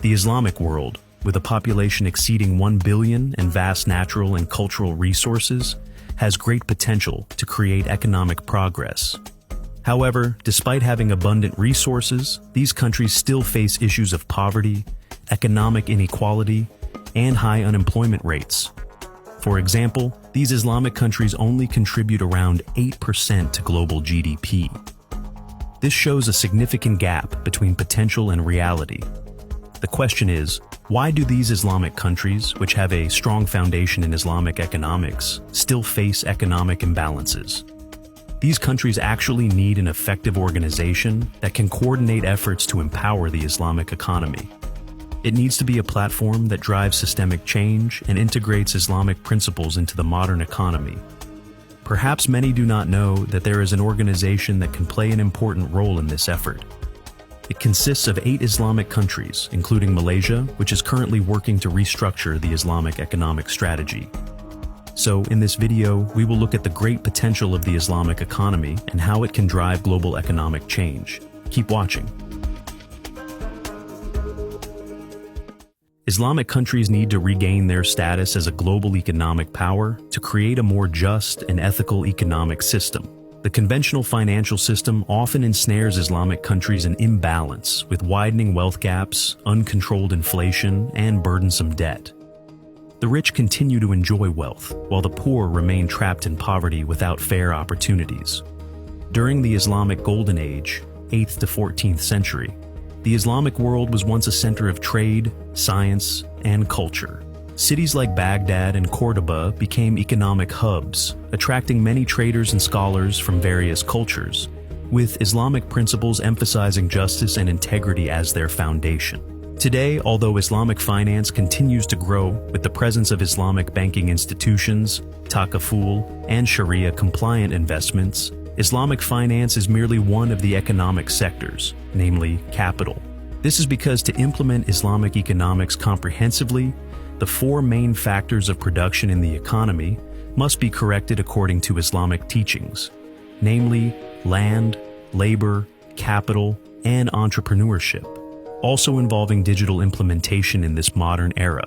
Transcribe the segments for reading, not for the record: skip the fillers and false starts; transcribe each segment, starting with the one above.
The Islamic world, with a population exceeding 1 billion and vast natural and cultural resources, has great potential to create economic progress. However, despite having abundant resources, these countries still face issues of poverty, economic inequality, and high unemployment rates. For example, these Islamic countries only contribute around 8% to global GDP. This shows a significant gap between potential and reality. The question is, why do these Islamic countries, which have a strong foundation in Islamic economics, still face economic imbalances? These countries actually need an effective organization that can coordinate efforts to empower the Islamic economy. It needs to be a platform that drives systemic change and integrates Islamic principles into the modern economy. Perhaps many do not know that there is an organization that can play an important role in this effort. It consists of 8 Islamic countries, including Malaysia, which is currently working to restructure the Islamic economic strategy. So, in this video, we will look at the great potential of the Islamic economy and how it can drive global economic change. Keep watching. Islamic countries need to regain their status as a global economic power to create a more just and ethical economic system. The conventional financial system often ensnares Islamic countries in imbalance, with widening wealth gaps, uncontrolled inflation, and burdensome debt. The rich continue to enjoy wealth, while the poor remain trapped in poverty without fair opportunities. During the Islamic Golden Age, 8th to 14th century, the Islamic world was once a center of trade, science, and culture. Cities like Baghdad and Cordoba became economic hubs, attracting many traders and scholars from various cultures, with Islamic principles emphasizing justice and integrity as their foundation. Today, although Islamic finance continues to grow with the presence of Islamic banking institutions, takaful, and Sharia-compliant investments, Islamic finance is merely one of the economic sectors, namely capital. This is because to implement Islamic economics comprehensively, the 4 main factors of production in the economy must be corrected according to Islamic teachings, namely land, labor, capital, and entrepreneurship, also involving digital implementation in this modern era.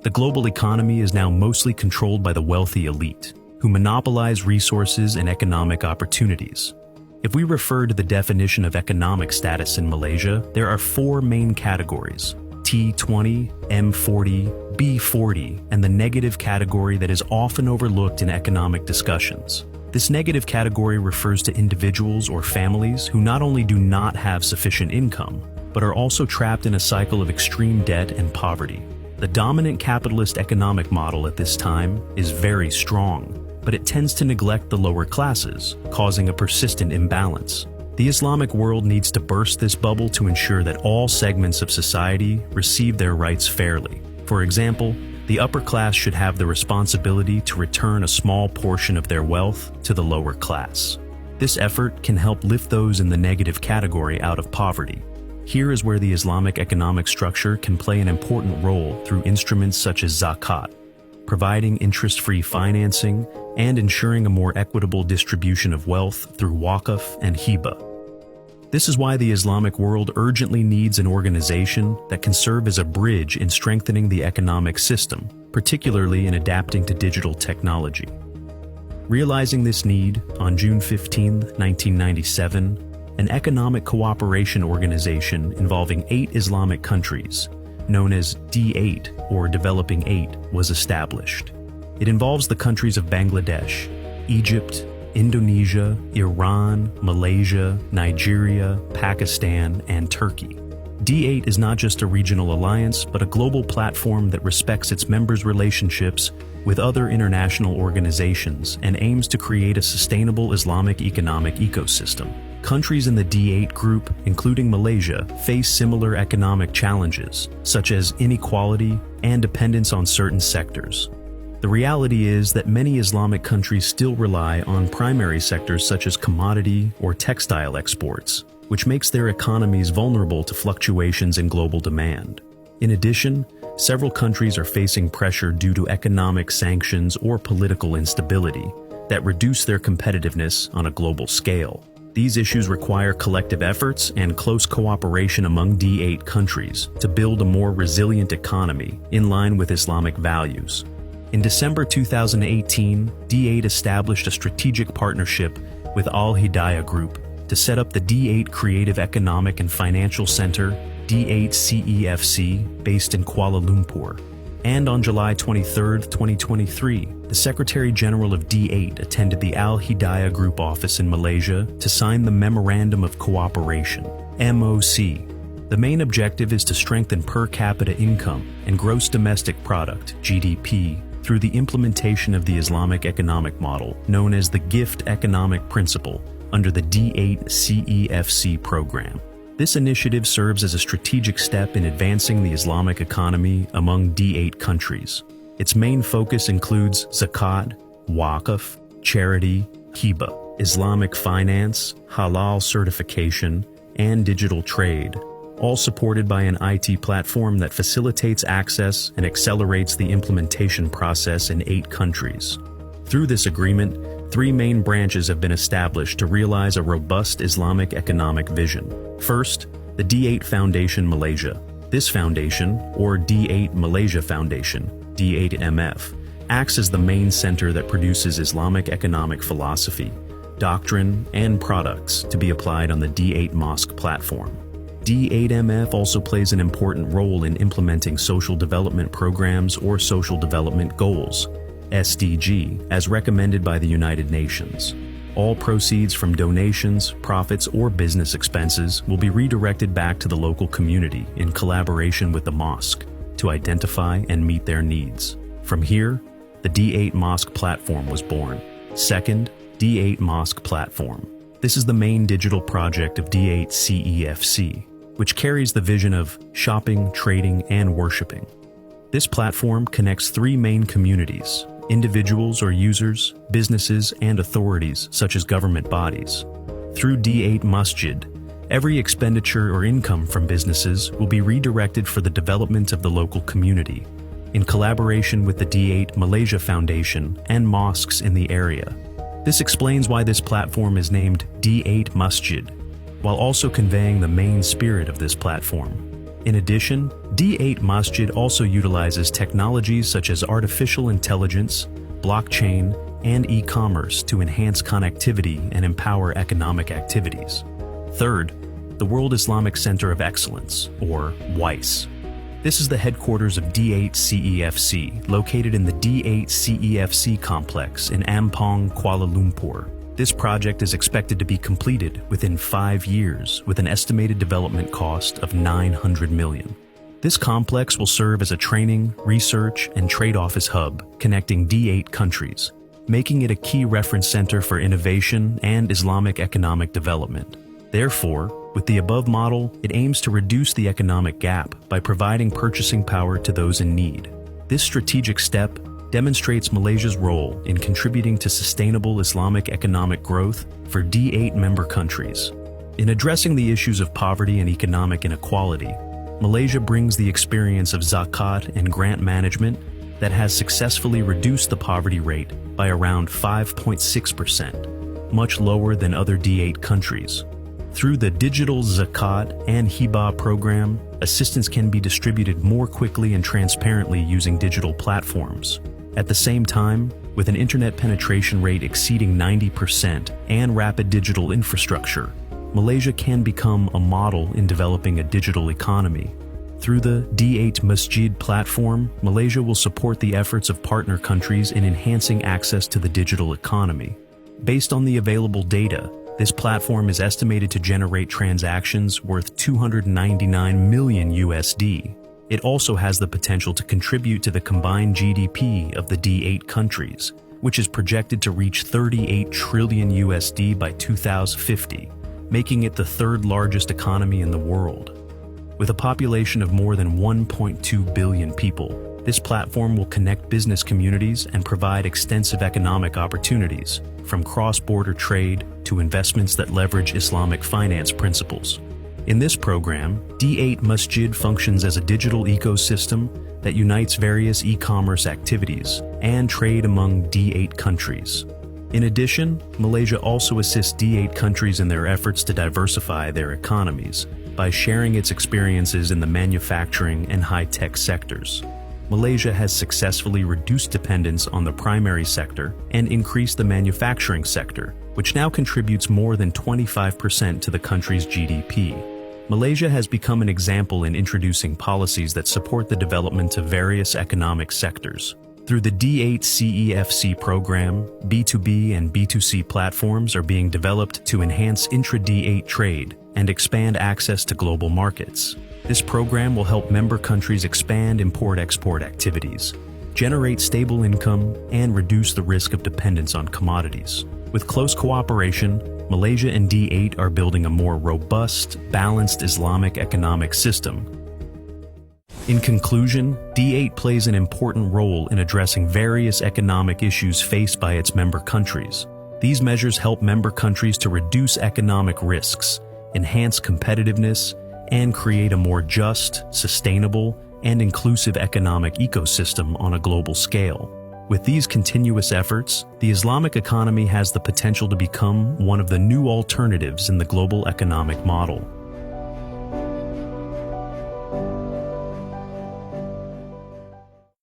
The global economy is now mostly controlled by the wealthy elite, who monopolize resources and economic opportunities. If we refer to the definition of economic status in Malaysia, there are 4 main categories: T20, M40, B40, and the negative category that is often overlooked in economic discussions. This negative category refers to individuals or families who not only do not have sufficient income, but are also trapped in a cycle of extreme debt and poverty. The dominant capitalist economic model at this time is very strong, but it tends to neglect the lower classes, causing a persistent imbalance. The Islamic world needs to burst this bubble to ensure that all segments of society receive their rights fairly. For example, the upper class should have the responsibility to return a small portion of their wealth to the lower class. This effort can help lift those in the negative category out of poverty. Here is where the Islamic economic structure can play an important role through instruments such as zakat, providing interest-free financing and ensuring a more equitable distribution of wealth through waqf and hiba. This is why the Islamic world urgently needs an organization that can serve as a bridge in strengthening the economic system, particularly in adapting to digital technology. Realizing this need, on June 15, 1997, an economic cooperation organization involving 8 Islamic countries, known as D8 or Developing 8, was established. It involves the countries of Bangladesh, Egypt, Indonesia, Iran, Malaysia, Nigeria, Pakistan, and Turkey. D8 is not just a regional alliance, but a global platform that respects its members' relationships with other international organizations and aims to create a sustainable Islamic economic ecosystem. Countries in the D8 group, including Malaysia, face similar economic challenges, such as inequality and dependence on certain sectors. The reality is that many Islamic countries still rely on primary sectors such as commodity or textile exports, which makes their economies vulnerable to fluctuations in global demand. In addition, several countries are facing pressure due to economic sanctions or political instability that reduce their competitiveness on a global scale. These issues require collective efforts and close cooperation among D8 countries to build a more resilient economy in line with Islamic values. In December 2018, D8 established a strategic partnership with Al Hidayah Group to set up the D8 Creative Economic and Financial Center, D8 CEFC, based in Kuala Lumpur. And on July 23, 2023, the Secretary General of D8 attended the Al Hidayah Group office in Malaysia to sign the Memorandum of Cooperation, MOC. The main objective is to strengthen per capita income and gross domestic product, GDP, through the implementation of the Islamic economic model known as the Gift Economic Principle under the D8 CEFC program. This initiative serves as a strategic step in advancing the Islamic economy among D8 countries. Its main focus includes zakat, waqf, charity, hiba, Islamic finance, halal certification, and digital trade, all supported by an IT platform that facilitates access and accelerates the implementation process in 8 countries. Through this agreement, 3 main branches have been established to realize a robust Islamic economic vision. First, the D8 Foundation Malaysia. This foundation, or D8 Malaysia Foundation, D8MF, acts as the main center that produces Islamic economic philosophy, doctrine, and products to be applied on the D8 Mosque platform. D8MF also plays an important role in implementing social development programs or social development goals, SDG, as recommended by the United Nations. All proceeds from donations, profits, or business expenses will be redirected back to the local community in collaboration with the mosque to identify and meet their needs. From here, the D8 Mosque platform was born. Second, D8 Mosque Platform. This is the main digital project of D8 CEFC, which carries the vision of shopping, trading, and worshiping. This platform connects 3 main communities: individuals or users, businesses, and authorities such as government bodies. Through D8 Masjid, every expenditure or income from businesses will be redirected for the development of the local community, in collaboration with the D8 Malaysia Foundation and mosques in the area. This explains why this platform is named D8 Masjid, while also conveying the main spirit of this platform. In addition, D8 Masjid also utilizes technologies such as artificial intelligence, blockchain, and e-commerce to enhance connectivity and empower economic activities. Third, the World Islamic Center of Excellence, or WICE. This is the headquarters of D8 CEFC, located in the D8 CEFC complex in Ampang, Kuala Lumpur. This project is expected to be completed within 5 years with an estimated development cost of 900 million. This complex will serve as a training, research, and trade office hub connecting D8 countries, making it a key reference center for innovation and Islamic economic development. Therefore, with the above model, it aims to reduce the economic gap by providing purchasing power to those in need. This strategic step demonstrates Malaysia's role in contributing to sustainable Islamic economic growth for D8 member countries. In addressing the issues of poverty and economic inequality, Malaysia brings the experience of zakat and grant management that has successfully reduced the poverty rate by around 5.6%, much lower than other D8 countries. Through the digital zakat and hiba program, assistance can be distributed more quickly and transparently using digital platforms. At the same time, with an internet penetration rate exceeding 90% and rapid digital infrastructure, Malaysia can become a model in developing a digital economy. Through the D8 Masjid platform, Malaysia will support the efforts of partner countries in enhancing access to the digital economy. Based on the available data, this platform is estimated to generate transactions worth 299 million USD. It also has the potential to contribute to the combined GDP of the D8 countries, which is projected to reach 38 trillion USD by 2050, making it the 3rd largest economy in the world. With a population of more than 1.2 billion people, this platform will connect business communities and provide extensive economic opportunities, from cross-border trade to investments that leverage Islamic finance principles. In this program, D8 Masjid functions as a digital ecosystem that unites various e-commerce activities and trade among D8 countries. In addition, Malaysia also assists D8 countries in their efforts to diversify their economies by sharing its experiences in the manufacturing and high-tech sectors. Malaysia has successfully reduced dependence on the primary sector and increased the manufacturing sector, which now contributes more than 25% to the country's GDP. Malaysia has become an example in introducing policies that support the development of various economic sectors. Through the D8 CEFC program, B2B and B2C platforms are being developed to enhance intra-D8 trade and expand access to global markets. This program will help member countries expand import-export activities, generate stable income, and reduce the risk of dependence on commodities. With close cooperation, Malaysia and D8 are building a more robust, balanced Islamic economic system. In conclusion, D8 plays an important role in addressing various economic issues faced by its member countries. These measures help member countries to reduce economic risks, enhance competitiveness, and create a more just, sustainable, and inclusive economic ecosystem on a global scale. With these continuous efforts, the Islamic economy has the potential to become one of the new alternatives in the global economic model.